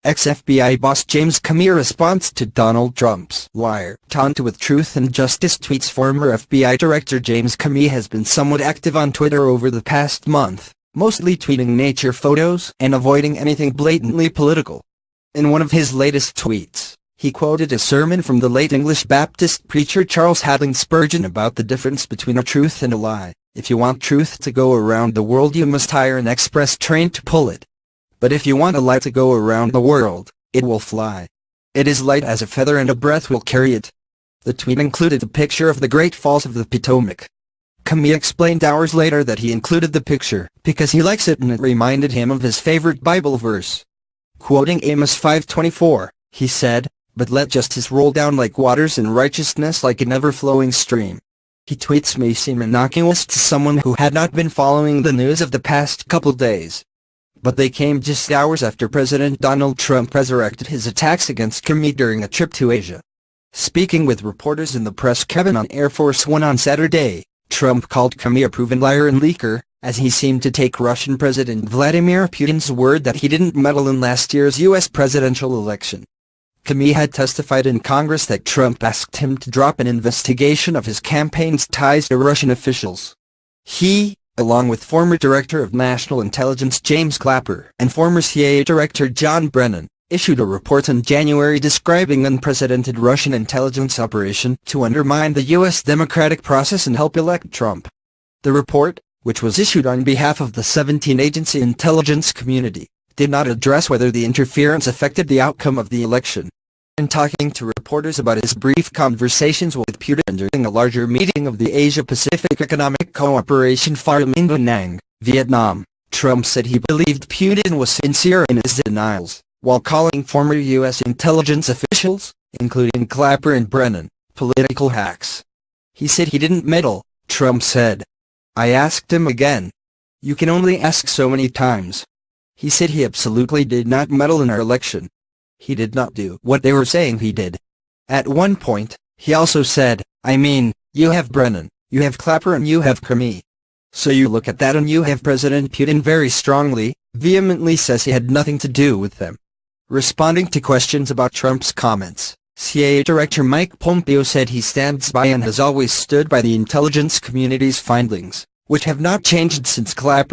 Ex-FBI boss James Comey responds to Donald Trump's liar, taunt with truth and justice tweets. Former FBI Director James Comey has been somewhat active on Twitter over the past month, mostly tweeting nature photos and avoiding anything blatantly political. In one of his latest tweets, he quoted a sermon from the late English Baptist preacher Charles Haddon Spurgeon about the difference between a truth and a lie. If you want truth to go around the world, you must hire an express train to pull it. But if you want a lie to go around the world, it will fly. It is light as a feather and a breath will carry it. The tweet included a picture of the Great Falls of the Potomac. Comey explained hours later that he included the picture because he likes it and it reminded him of his favorite Bible verse. Quoting Amos 5:24, he said, "But let justice roll down like waters and righteousness like an ever-flowing stream." He tweets may seem innocuous to someone who had not been following the news of the past couple days. But they came just hours after President Donald Trump resurrected his attacks against Comey during a trip to Asia. Speaking with reporters in the press cabin on Air Force One on Saturday, Trump called Comey a proven liar and leaker, as he seemed to take Russian President Vladimir Putin's word that he didn't meddle in last year's U.S. presidential election. Comey had testified in Congress that Trump asked him to drop an investigation of his campaign's ties to Russian officials. He, along with former Director of National Intelligence James Clapper and former CIA Director John Brennan, issued a report in January describing an unprecedented Russian intelligence operation to undermine the U.S. democratic process and help elect Trump. The report, which was issued on behalf of the 17-agency intelligence community, did not address whether the interference affected the outcome of the election. In talking to reporters about his brief conversations with Putin during a larger meeting of the Asia-Pacific Economic Cooperation Forum in Da Nang, Vietnam, Trump said he believed Putin was sincere in his denials, while calling former U.S. intelligence officials, including Clapper and Brennan, political hacks. He said he didn't meddle, Trump said. "I asked him again. You can only ask so many times." He said he absolutely did not meddle in our election. He did not do what they were saying he did. At one point, he also said, "I mean, you have Brennan, you have Clapper and you have Comey. So you look at that and you have President Putin very strongly, vehemently says he had nothing to do with them." Responding to questions about Trump's comments, CIA Director Mike Pompeo said he stands by and has always stood by the intelligence community's findings, which have not changed since Clapper